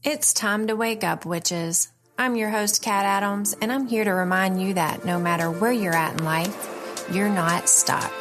It's time to wake up, witches. I'm your host, Kat Adams, and I'm here to remind you that no matter where you're at in life, you're not stuck.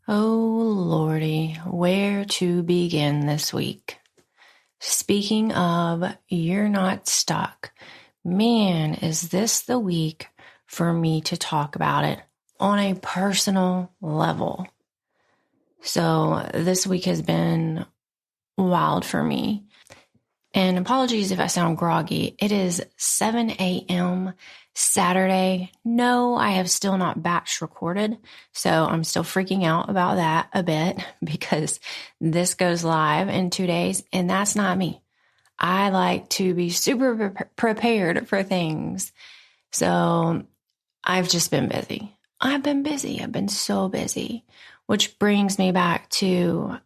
Oh, Lordy, where to begin this week? Speaking of, you're not stuck. Man, is this the week for me to talk about it on a personal level. So this week has been wild for me. And apologies if I sound groggy. It is 7 a.m. Saturday. No, I have still not batch recorded. So I'm still freaking out about that a bit because this goes live in 2 days and that's not me. I like to be super prepared for things. So I've just been busy. I've been so busy, which brings me back to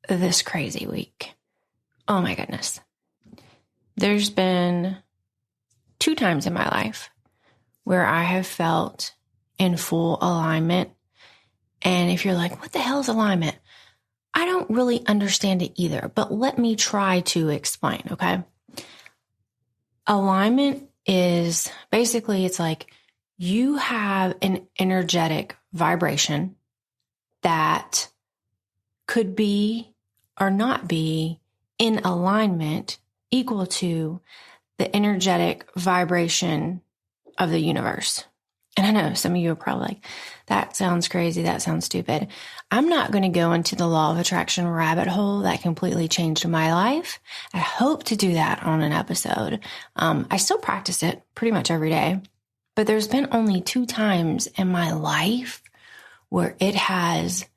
this crazy week. Oh my goodness. There's been 2 times in my life where I have felt in full alignment. And if you're like, what the hell is alignment? I don't really understand it either, but let me try to explain, okay? Alignment is basically, it's like you have an energetic vibration that could be or not be in alignment equal to the energetic vibration of the universe. And I know some of you are probably like, that sounds crazy. That sounds stupid. I'm not going to go into the law of attraction rabbit hole that completely changed my life. I hope to do that on an episode. I still practice it pretty much every day, but there's been only 2 times in my life where it has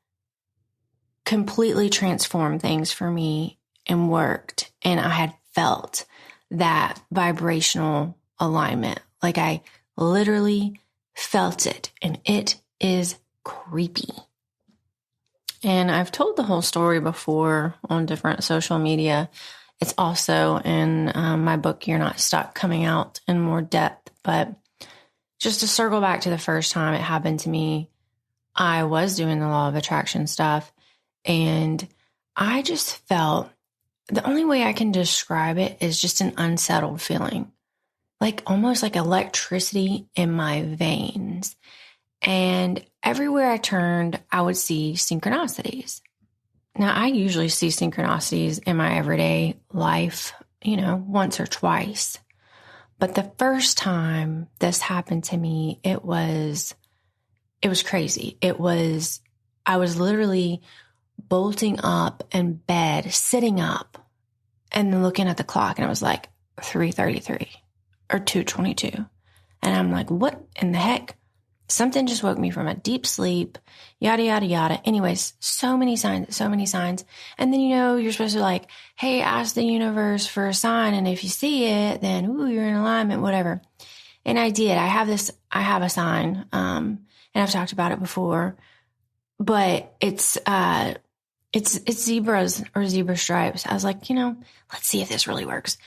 completely transformed things for me and worked. And I had felt that vibrational alignment. Like I literally felt it, and it is creepy. And I've told the whole story before on different social media. It's also in my book, You're Not Stuck, coming out in more depth. But just to circle back to the first time it happened to me, I was doing the law of attraction stuff, and I just felt, the only way I can describe it is just an unsettled feeling, like almost like electricity in my veins. And everywhere I turned, I would see synchronicities. Now, I usually see synchronicities in my everyday life, once or twice. But the first time this happened to me, it was crazy. I was literally bolting up in bed, sitting up, and then looking at the clock, and it was like 3:33 or 2:22. And I'm like, what in the heck? Something just woke me from a deep sleep, yada, yada, yada. Anyways, so many signs. And then, you're supposed to like, hey, ask the universe for a sign. And if you see it, then, you're in alignment, whatever. And I did. I have a sign. And I've talked about it before, but it's zebras or zebra stripes. I was like, let's see if this really works.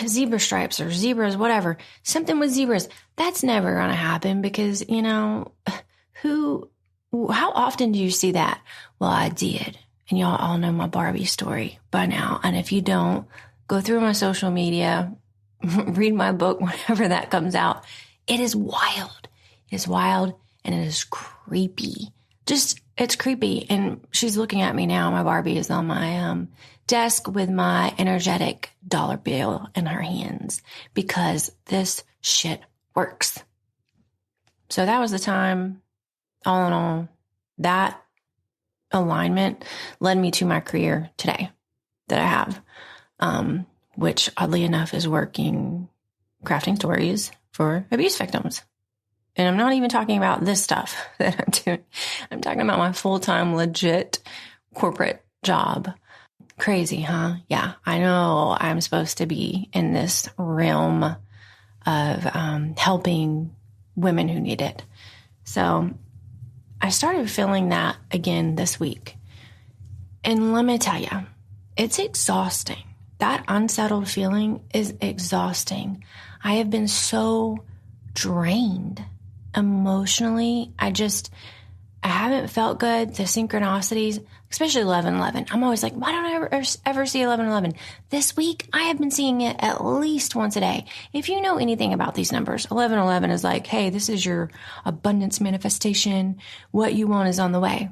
Zebra stripes or zebras, whatever. Something with zebras. That's never going to happen because, how often do you see that? Well, I did. And y'all all know my Barbie story by now. And if you don't, go through my social media, read my book whenever that comes out. It is wild. It is wild and it is creepy. It's creepy. And she's looking at me now. My Barbie is on my desk with my energetic dollar bill in her hands because this shit works. So that was the time, all in all, that alignment led me to my career today that I have, which oddly enough is working, crafting stories for abuse victims. And I'm not even talking about this stuff that I'm doing. I'm talking about my full-time, legit corporate job. Crazy, huh? Yeah, I know I'm supposed to be in this realm of helping women who need it. So I started feeling that again this week. And let me tell you, it's exhausting. That unsettled feeling is exhausting. I have been so drained emotionally. I haven't felt good. The synchronicities, especially 11:11. I'm always like, why don't I ever see 11:11? This week, I have been seeing it at least once a day. If you know anything about these numbers, 11:11 is like, hey, this is your abundance manifestation. What you want is on the way.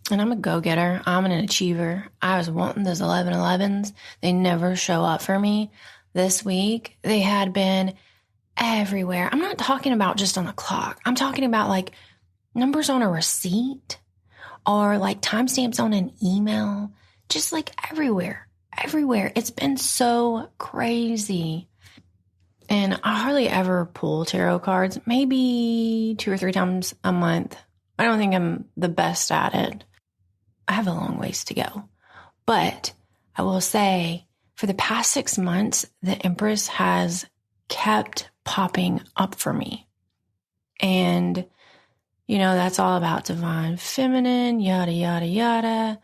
And I'm a go-getter. I'm an achiever. I was wanting those 11:11s. They never show up for me. This week, they had been everywhere. I'm not talking about just on the clock. I'm talking about like numbers on a receipt or like timestamps on an email, just like everywhere. It's been so crazy. And I hardly ever pull tarot cards, maybe 2 or 3 times a month. I don't think I'm the best at it. I have a long ways to go. But I will say for the past 6 months, the Empress has kept popping up for me. And, that's all about divine feminine, yada, yada, yada.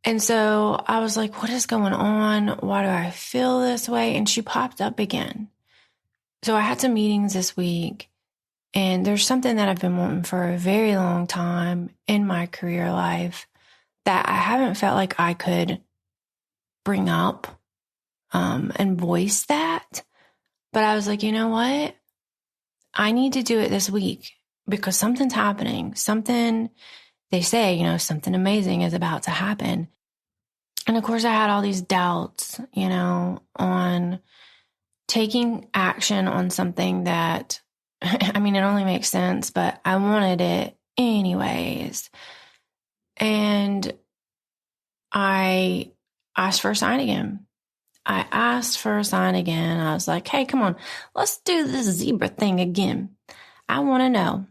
And so I was like, what is going on? Why do I feel this way? And she popped up again. So I had some meetings this week, and there's something that I've been wanting for a very long time in my career life that I haven't felt like I could bring up and voice that. But I was like, you know what? I need to do it this week because something's happening. They say, something amazing is about to happen. And of course, I had all these doubts, on taking action on something that, it only makes sense, but I wanted it anyways. And I asked for a sign again. I was like, hey, come on, let's do this zebra thing again. I want to know.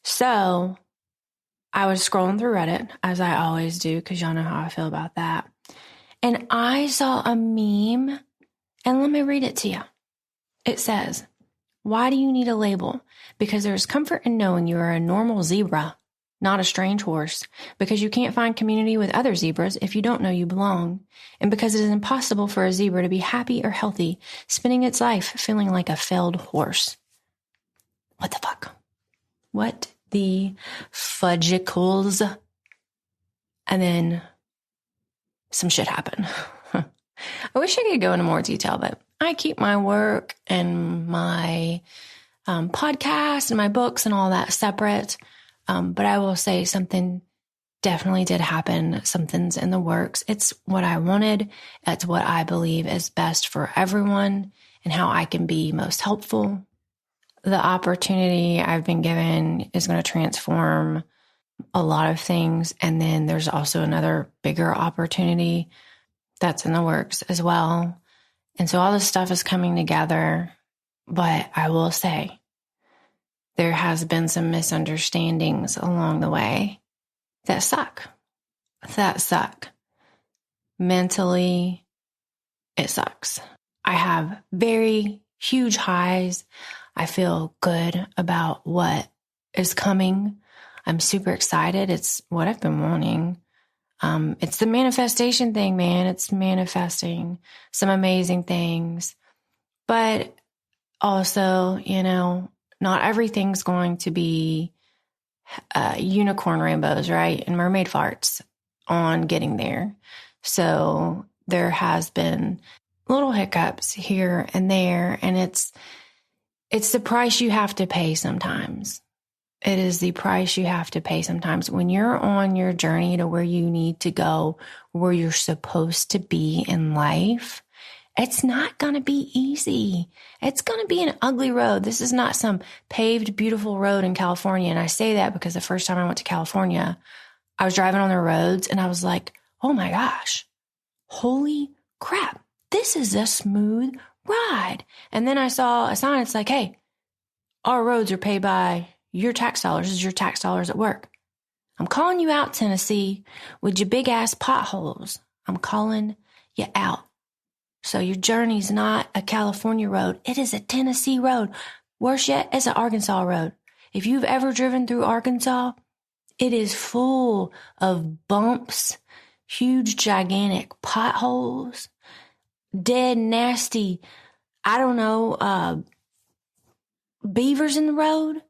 So I was scrolling through Reddit, as I always do, because y'all know how I feel about that. And I saw a meme, and let me read it to you. It says, why do you need a label? Because there's comfort in knowing you are a normal zebra, not a strange horse, because you can't find community with other zebras if you don't know you belong, and because it is impossible for a zebra to be happy or healthy, spending its life feeling like a failed horse. What the fuck? What the fudgicles? And then some shit happened. I wish I could go into more detail, but I keep my work and my podcast and my books and all that separate. But I will say something definitely did happen. Something's in the works. It's what I wanted. It's what I believe is best for everyone and how I can be most helpful. The opportunity I've been given is going to transform a lot of things. And then there's also another bigger opportunity that's in the works as well. And so all this stuff is coming together. But I will say, there has been some misunderstandings along the way that suck. Mentally, it sucks. I have very huge highs. I feel good about what is coming. I'm super excited. It's what I've been wanting. It's the manifestation thing, man. It's manifesting some amazing things. But also, not everything's going to be unicorn rainbows, right? And mermaid farts on getting there. So there has been little hiccups here and there, and it's the price you have to pay sometimes. It is the price you have to pay sometimes. When you're on your journey to where you need to go, where you're supposed to be in life, it's not going to be easy. It's going to be an ugly road. This is not some paved, beautiful road in California. And I say that because the first time I went to California, I was driving on the roads and I was like, oh my gosh, holy crap, this is a smooth ride. And then I saw a sign. It's like, hey, our roads are paid by your tax dollars. This is your tax dollars at work. I'm calling you out, Tennessee, with your big ass potholes. I'm calling you out. So your journey's not a California road. It is a Tennessee road. Worse yet, it's an Arkansas road. If you've ever driven through Arkansas, It is full of bumps, huge, gigantic potholes, dead, nasty, I don't know, beavers in the road.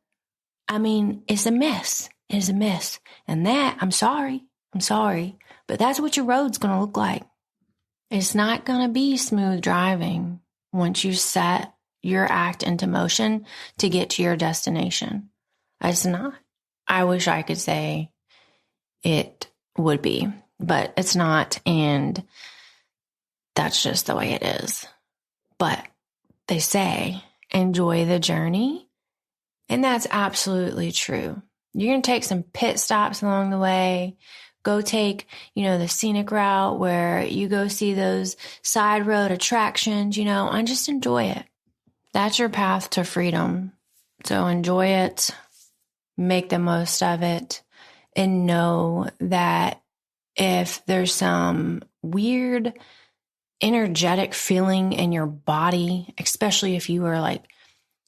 I mean, it's a mess. It is a mess. And that, I'm sorry, but that's what your road's going to look like. It's not going to be smooth driving once you set your act into motion to get to your destination. It's not. I wish I could say it would be, but it's not. And that's just the way it is. But they say, enjoy the journey. And that's absolutely true. You're going to take some pit stops along the way. Go take, the scenic route where you go see those side road attractions, and just enjoy it. That's your path to freedom. So enjoy it, make the most of it, and know that if there's some weird energetic feeling in your body, especially if you are like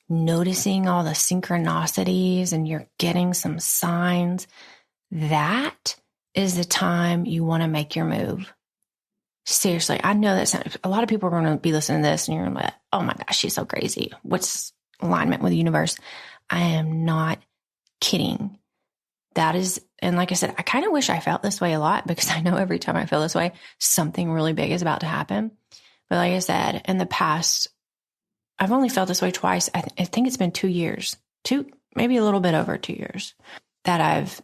noticing all the synchronicities and you're getting some signs, that is the time you want to make your move. Seriously, I know that a lot of people are going to be listening to this and you're like, oh my gosh, she's so crazy. What's alignment with the universe? I am not kidding. That is, and like I said, I kind of wish I felt this way a lot because I know every time I feel this way, something really big is about to happen. But like I said, in the past, I've only felt this way twice. I think it's been 2 years, maybe a little bit over 2 years that I've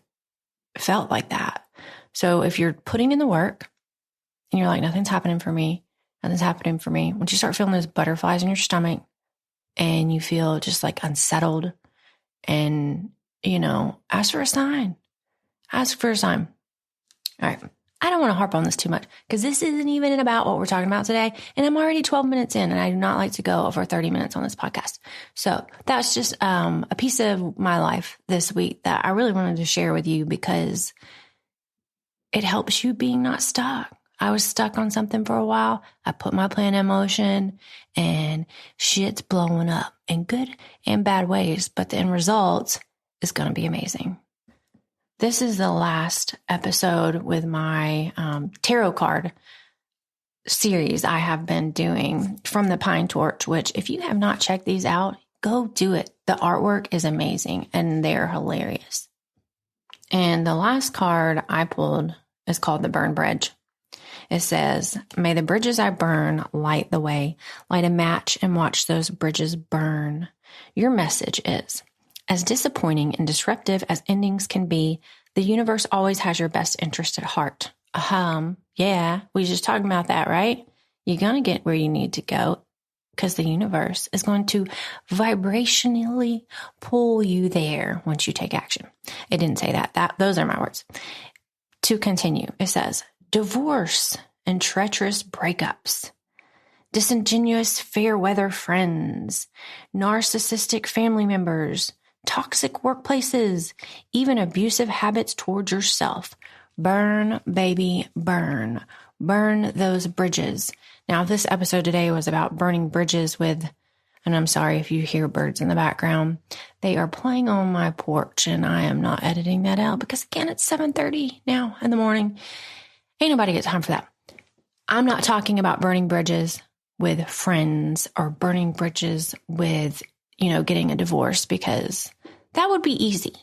felt like that. So if you're putting in the work and you're like, nothing's happening for me, once you start feeling those butterflies in your stomach and you feel just like unsettled and, ask for a sign. All right. I don't want to harp on this too much because this isn't even about what we're talking about today. And I'm already 12 minutes in and I do not like to go over 30 minutes on this podcast. So that's just a piece of my life this week that I really wanted to share with you because it helps you being not stuck. I was stuck on something for a while. I put my plan in motion and shit's blowing up in good and bad ways. But the end result is going to be amazing. This is the last episode with my tarot card series I have been doing from the Pine Torch, which if you have not checked these out, go do it. The artwork is amazing and they're hilarious. And the last card I pulled is called the Burn Bridge. It says, may the bridges I burn light the way, light a match and watch those bridges burn. Your message is, as disappointing and disruptive as endings can be, the universe always has your best interest at heart. Yeah, we just talked about that, right? You're going to get where you need to go because the universe is going to vibrationally pull you there once you take action. It didn't say that. Those are my words. To continue, it says, divorce and treacherous breakups, disingenuous fair weather friends, narcissistic family members, toxic workplaces, even abusive habits towards yourself. Burn, baby, burn. Burn those bridges. Now, this episode today was about burning bridges with, and I'm sorry if you hear birds in the background. They are playing on my porch and I am not editing that out because again, it's 7:30 now in the morning. Ain't nobody got time for that. I'm not talking about burning bridges with friends or burning bridges with, getting a divorce because that would be easy.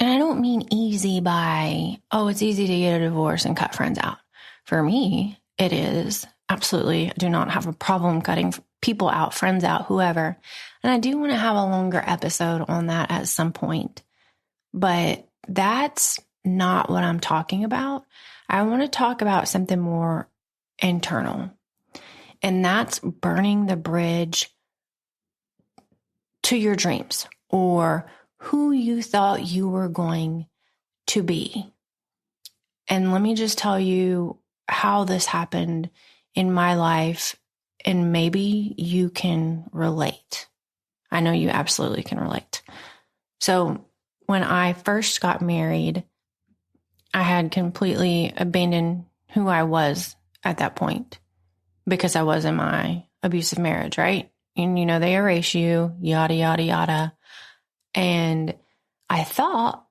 And I don't mean easy by, it's easy to get a divorce and cut friends out. For me, it is absolutely. I do not have a problem cutting people out, friends out, whoever. And I do want to have a longer episode on that at some point. But that's not what I'm talking about. I want to talk about something more internal. And that's burning the bridge to your dreams or who you thought you were going to be. And let me just tell you how this happened in my life, and maybe you can relate. I know you absolutely can relate. So when I first got married, I had completely abandoned who I was at that point because I was in my abusive marriage, right? And, they erase you, yada, yada, yada. And I thought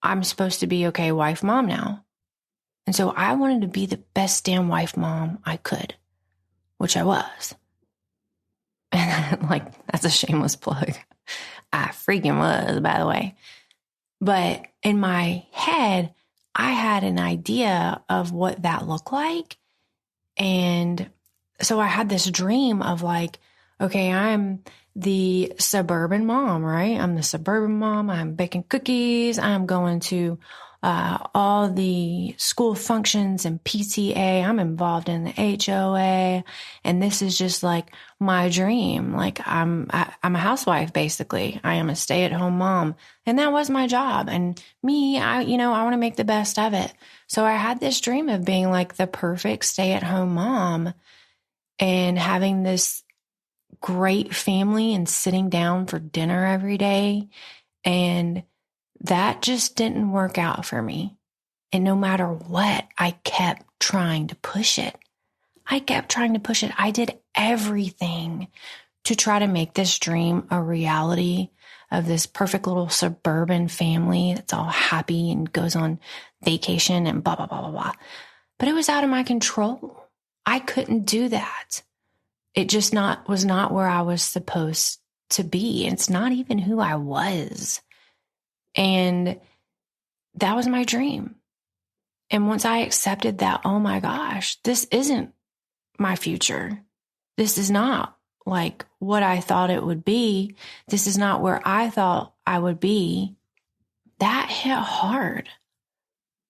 I'm supposed to be okay wife, mom now. And so I wanted to be the best damn wife, mom I could, which I was. And like, that's a shameless plug. I freaking was, by the way. But in my head, I had an idea of what that looked like. And so I had this dream of like, okay, I'm the suburban mom, right? I'm the suburban mom. I'm baking cookies. I'm going to all the school functions and PTA. I'm involved in the HOA. And this is just like my dream. Like I'm a housewife, basically. I am a stay-at-home mom. And that was my job. And me, I want to make the best of it. So I had this dream of being like the perfect stay-at-home mom and having this great family and sitting down for dinner every day. And that just didn't work out for me. And no matter what, I kept trying to push it. I did everything to try to make this dream a reality of this perfect little suburban family that's all happy and goes on vacation and blah, blah, blah, blah, blah. But it was out of my control. I couldn't do that. It just was not where I was supposed to be. It's not even who I was. And that was my dream. And once I accepted that, oh my gosh, this isn't my future. This is not like what I thought it would be. This is not where I thought I would be. That hit hard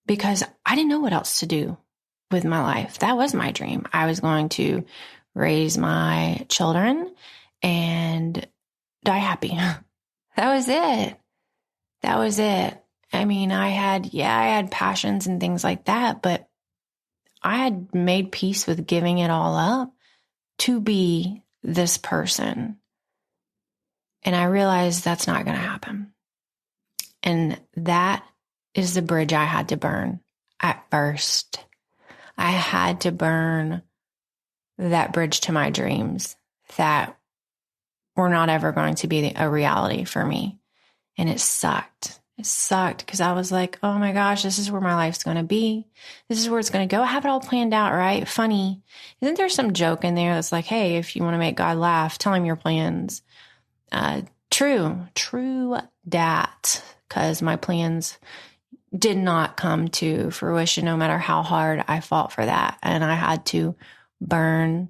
because I didn't know what else to do with my life. That was my dream. I was going to raise my children and die happy. That was it. That was it. I mean, I had passions and things like that, but I had made peace with giving it all up to be this person. And I realized that's not going to happen. And that is the bridge I had to burn at first. I had to burn that bridge to my dreams that were not ever going to be a reality for me. And it sucked. It sucked because I was like, oh my gosh, this is where my life's going to be. This is where it's going to go. I have it all planned out, right? Funny. Isn't there some joke in there that's like, hey, if you want to make God laugh, tell him your plans. True dat, because my plans did not come to fruition no matter how hard I fought for that. And I had to burn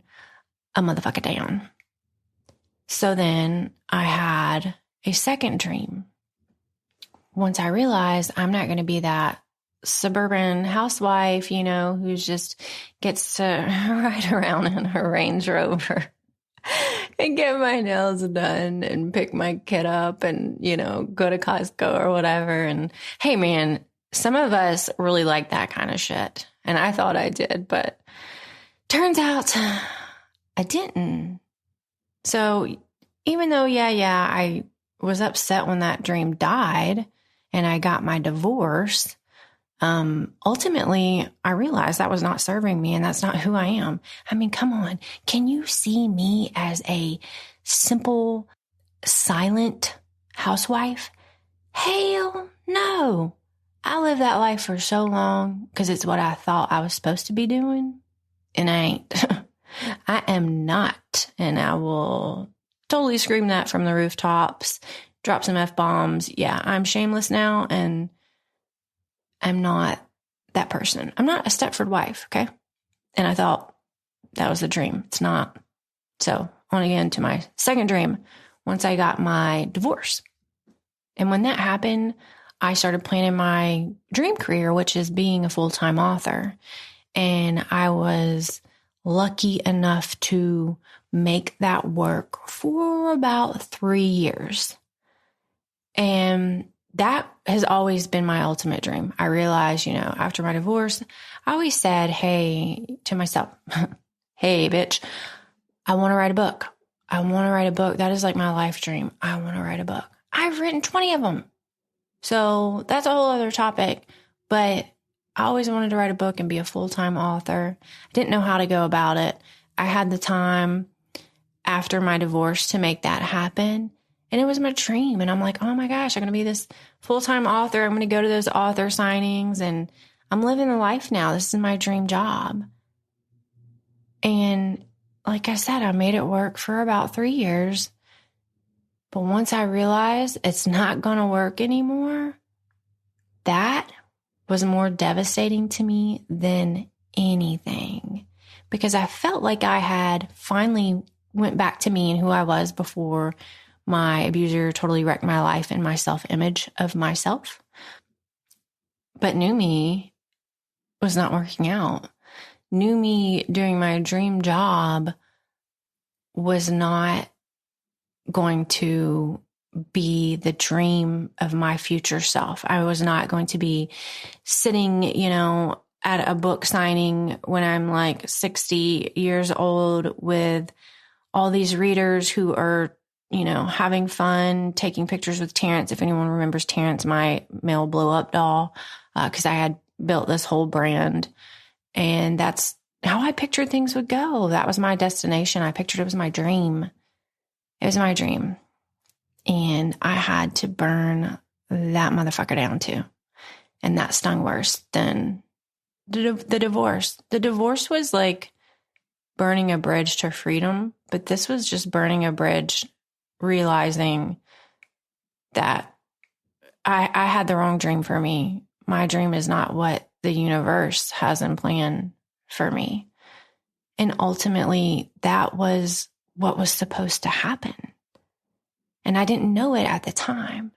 a motherfucker down. So then I had a second dream. Once I realized I'm not going to be that suburban housewife, who just gets to ride around in her Range Rover and get my nails done and pick my kid up and, go to Costco or whatever. And hey, man, some of us really like that kind of shit. And I thought I did, but turns out I didn't. So even though, I was upset when that dream died and I got my divorce, ultimately I realized that was not serving me and that's not who I am. I mean, come on. Can you see me as a simple, silent housewife? Hell no. I lived that life for so long because it's what I thought I was supposed to be doing, and I ain't. I am not, and I will totally scream that from the rooftops, drop some F-bombs. Yeah, I'm shameless now, and I'm not that person. I'm not a Stepford wife, okay? And I thought that was the dream. It's not. So on again to my second dream once I got my divorce. And when that happened, I started planning my dream career, which is being a full-time author. And I was lucky enough to make that work for about 3 years. And that has always been my ultimate dream. I realized, after my divorce, I always said, hey, to myself, hey, bitch, I want to write a book. I want to write a book. That is like my life dream. I want to write a book. I've written 20 of them. So that's a whole other topic. But I always wanted to write a book and be a full-time author. I didn't know how to go about it. I had the time after my divorce to make that happen. And it was my dream. And I'm like, oh my gosh, I'm going to be this full-time author. I'm going to go to those author signings and I'm living the life now. This is my dream job. And like I said, I made it work for about 3 years. But once I realized it's not going to work anymore, that was more devastating to me than anything, because I felt like I had finally went back to me and who I was before my abuser totally wrecked my life and my self-image of myself. But new me was not working out. New me doing my dream job was not going to be the dream of my future self. I was not going to be sitting, at a book signing when I'm like 60 years old with all these readers who are, having fun, taking pictures with Terrence. If anyone remembers Terrence, my male blow up doll, because I had built this whole brand, and that's how I pictured things would go. That was my destination. I pictured it was my dream. It was my dream. And I had to burn that motherfucker down too. And that stung worse than the divorce. The divorce was like burning a bridge to freedom, but this was just burning a bridge, realizing that I had the wrong dream for me. My dream is not what the universe has in plan for me. And ultimately, that was what was supposed to happen. And I didn't know it at the time.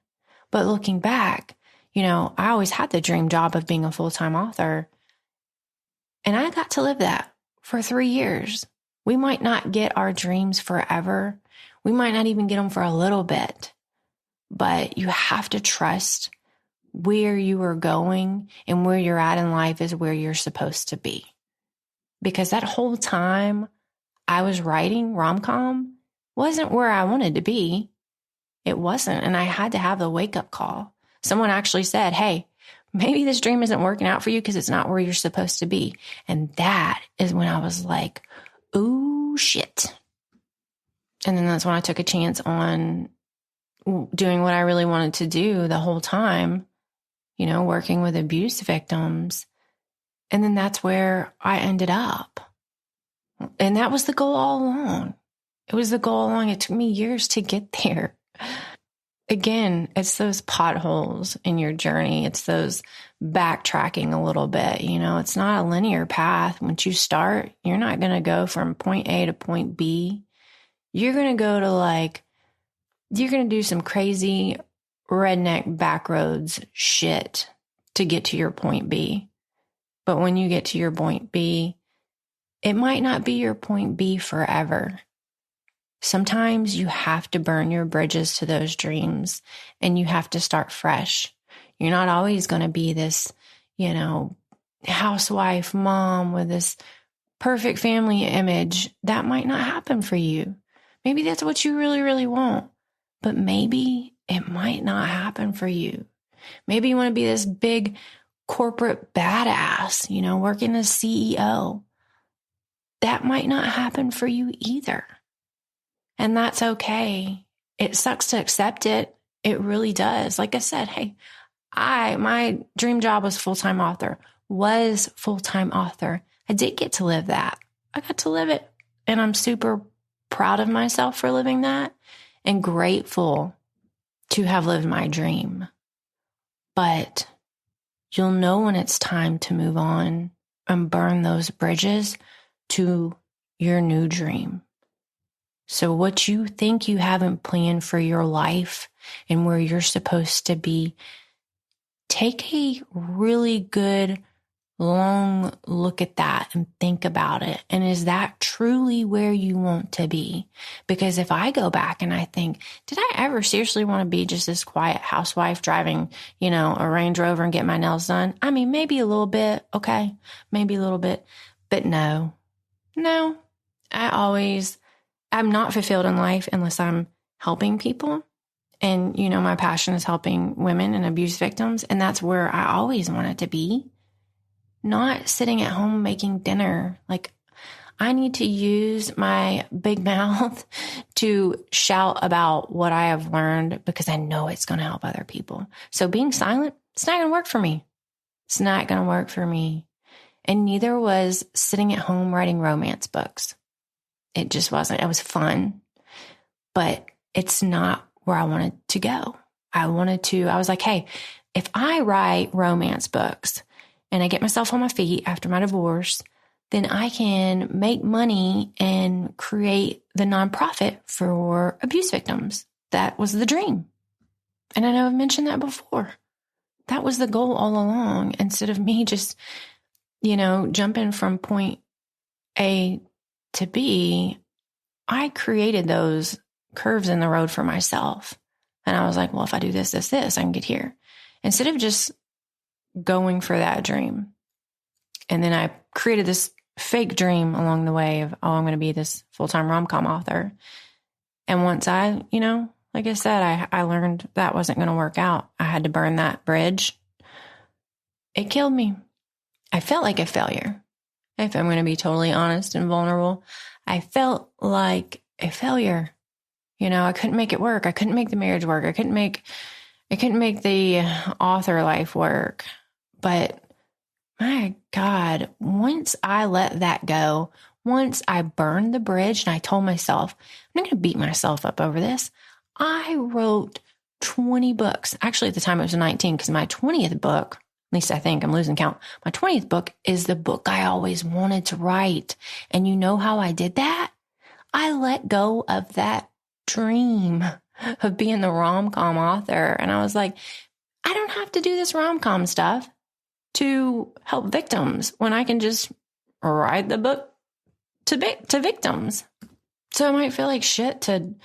But looking back, I always had the dream job of being a full-time author. And I got to live that for 3 years. We might not get our dreams forever. We might not even get them for a little bit. But you have to trust where you are going, and where you're at in life is where you're supposed to be. Because that whole time I was writing rom-com wasn't where I wanted to be. It wasn't. And I had to have the wake-up call. Someone actually said, hey, maybe this dream isn't working out for you because it's not where you're supposed to be. And that is when I was like, ooh, shit. And then that's when I took a chance on doing what I really wanted to do the whole time, working with abuse victims. And then that's where I ended up. And that was the goal all along. It was the goal all along. It took me years to get there. Again, it's those potholes in your journey. It's those backtracking a little bit. It's not a linear path. Once you start, you're not going to go from point A to point B. You're going to go to you're going to do some crazy redneck backroads shit to get to your point B. But when you get to your point B, it might not be your point B forever. Sometimes you have to burn your bridges to those dreams, and you have to start fresh. You're not always going to be this, housewife mom with this perfect family image. That might not happen for you. Maybe that's what you really, really want, but maybe it might not happen for you. Maybe you want to be this big corporate badass, working as CEO. That might not happen for you either. And that's okay. It sucks to accept it. It really does. Like I said, hey, my dream job was full-time author. I did get to live that. I got to live it. And I'm super proud of myself for living that and grateful to have lived my dream. But you'll know when it's time to move on and burn those bridges to your new dream. So what you think you haven't planned for your life and where you're supposed to be, take a really good long look at that and think about it. And is that truly where you want to be? Because if I go back and I think, did I ever seriously want to be just this quiet housewife driving, a Range Rover and get my nails done? I mean, maybe a little bit. Okay. Maybe a little bit, but no, I'm not fulfilled in life unless I'm helping people. And, my passion is helping women and abuse victims. And that's where I always wanted to be. Not sitting at home making dinner. I need to use my big mouth to shout about what I have learned because I know it's going to help other people. So being silent, it's not going to work for me. It's not going to work for me. And neither was sitting at home writing romance books. It just wasn't. It was fun, but it's not where I wanted to go. I was like, hey, if I write romance books and I get myself on my feet after my divorce, then I can make money and create the nonprofit for abuse victims. That was the dream. And I know I've mentioned that before. That was the goal all along, instead of me just, jumping from point A to B. I created those curves in the road for myself. And I was like, well, if I do this, I can get here. Instead of just going for that dream. And then I created this fake dream along the way of, I'm going to be this full-time rom-com author. And once I, like I said, I learned that wasn't going to work out. I had to burn that bridge. It killed me. I felt like a failure. If I'm going to be totally honest and vulnerable, I felt like a failure. I couldn't make it work. I couldn't make the marriage work. I couldn't make the author life work. But my God, once I let that go, once I burned the bridge and I told myself, I'm not going to beat myself up over this. I wrote 20 books. Actually, at the time it was 19, because my 20th book, at least I think, I'm losing count. My 20th book is the book I always wanted to write. And you know how I did that? I let go of that dream of being the rom-com author. And I was like, I don't have to do this rom-com stuff to help victims when I can just write the book to victims. So it might feel like shit to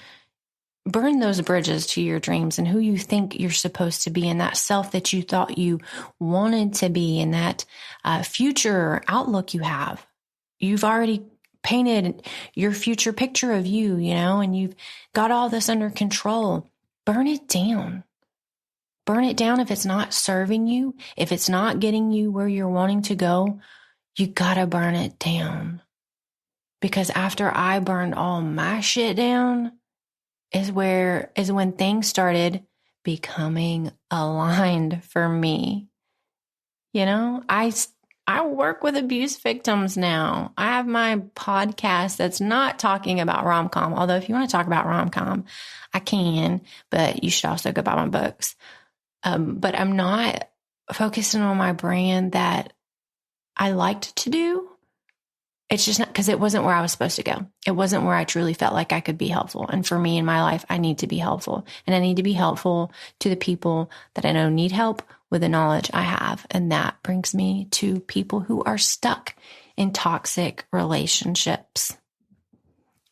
burn those bridges to your dreams and who you think you're supposed to be, and that self that you thought you wanted to be, and that future outlook you have. You've already painted your future picture of you, and you've got all this under control. Burn it down. Burn it down if it's not serving you, if it's not getting you where you're wanting to go. You gotta burn it down. Because after I burned all my shit down is when things started becoming aligned for me. I work with abuse victims now. I have my podcast that's not talking about rom-com. Although if you want to talk about rom-com, I can, but you should also go buy my books. But I'm not focusing on my brand that I liked to do. It's just not, because it wasn't where I was supposed to go. It wasn't where I truly felt like I could be helpful. And for me in my life, I need to be helpful. And I need to be helpful to the people that I know need help with the knowledge I have. And that brings me to people who are stuck in toxic relationships.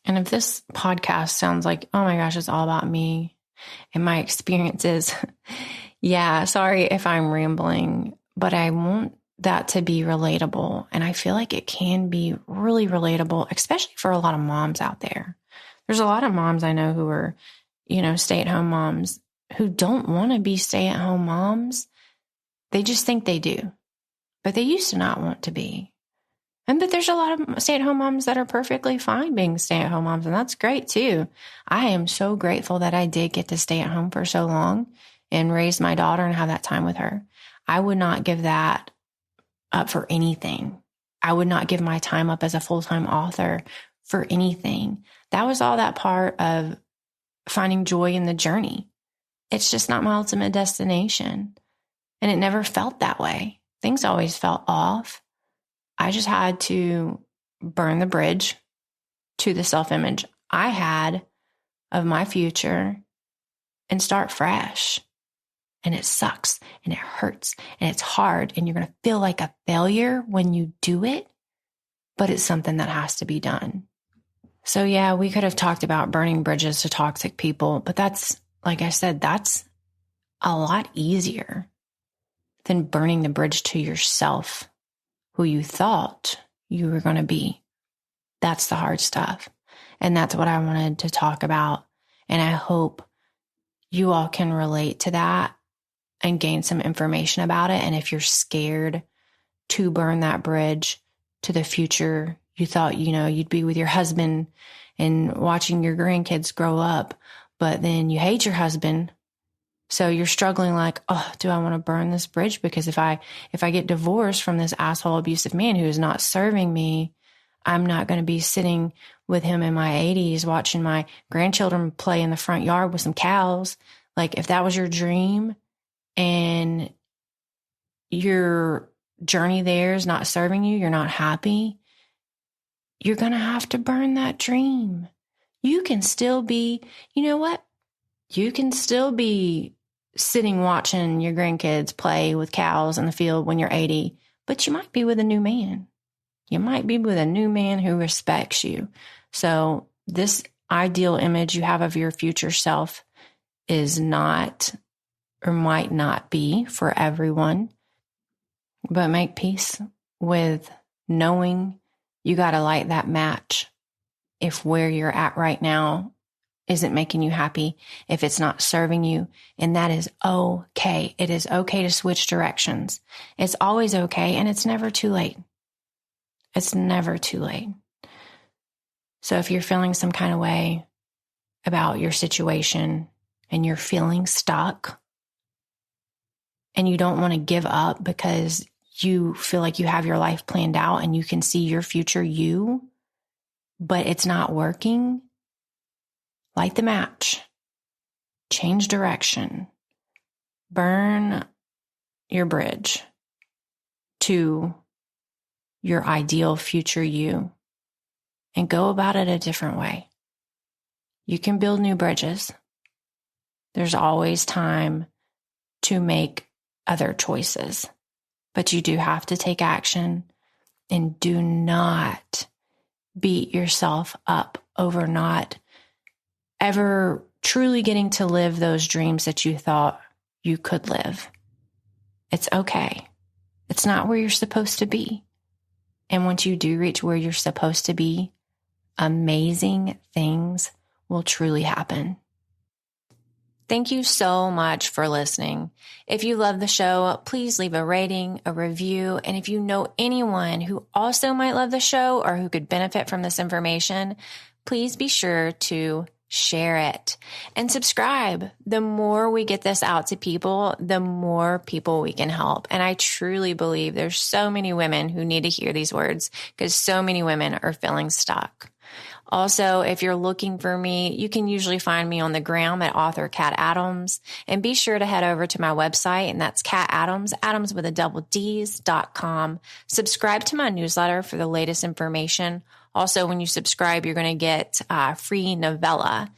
And if this podcast sounds like, oh my gosh, it's all about me and my experiences, yeah, sorry if I'm rambling, but I want that to be relatable. And I feel like it can be really relatable, especially for a lot of moms out there. There's a lot of moms I know who are, stay-at-home moms who don't want to be stay-at-home moms. They just think they do, but they used to not want to be. But there's a lot of stay-at-home moms that are perfectly fine being stay-at-home moms, and that's great too. I am so grateful that I did get to stay at home for so long and raise my daughter and have that time with her. I would not give that up for anything. I would not give my time up as a full-time author for anything. That was all that part of finding joy in the journey. It's just not my ultimate destination. And it never felt that way. Things always felt off. I just had to burn the bridge to the self-image I had of my future and start fresh. And it sucks and it hurts and it's hard and you're going to feel like a failure when you do it, but it's something that has to be done. So yeah, we could have talked about burning bridges to toxic people, but that's, like I said, that's a lot easier than burning the bridge to yourself, who you thought you were going to be. That's the hard stuff. And that's what I wanted to talk about. And I hope you all can relate to that and gain some information about it. And if you're scared to burn that bridge to the future You thought, you'd be with your husband and watching your grandkids grow up, but then you hate your husband. So you're struggling like, oh, do I want to burn this bridge? Because if I get divorced from this asshole abusive man who is not serving me, I'm not going to be sitting with him in my 80s watching my grandchildren play in the front yard with some cows. Like, if that was your dream and your journey there is not serving you, you're not happy, you're going to have to burn that dream. You can still be, you know what? You can still be sitting watching your grandkids play with cows in the field when you're 80, but you might be with a new man. You might be with a new man who respects you. So this ideal image you have of your future self is not, or might not be, for everyone. But make peace with knowing you got to light that match if where you're at right now isn't making you happy, if it's not serving you. And that is okay. It is okay to switch directions. It's always okay. And it's never too late. It's never too late. So if you're feeling some kind of way about your situation and you're feeling stuck and you don't want to give up because you feel like you have your life planned out and you can see your future you, but it's not working, light the match, change direction, burn your bridge to your ideal future you, and go about it a different way. You can build new bridges. There's always time to make other choices, but you do have to take action, and do not beat yourself up over not ever truly getting to live those dreams that you thought you could live. It's okay. It's not where you're supposed to be. And once you do reach where you're supposed to be, amazing things will truly happen. Thank you so much for listening. If you love the show, please leave a rating, a review. And if you know anyone who also might love the show or who could benefit from this information, please be sure to share it and subscribe. The more we get this out to people, the more people we can help. And I truly believe there's so many women who need to hear these words because so many women are feeling stuck. Also, if you're looking for me, you can usually find me on the gram at author Kat Adams, and be sure to head over to my website, and that's Kat Adams, Adams with a double D's.com. Subscribe to my newsletter for the latest information. Also, when you subscribe, you're going to get a free novella.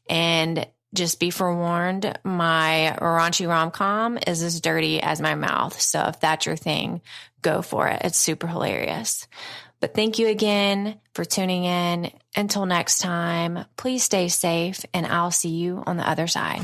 And just be forewarned, my raunchy rom-com is as dirty as my mouth. So if that's your thing, go for it. It's super hilarious. But thank you again for tuning in. Until next time, please stay safe, and I'll see you on the other side.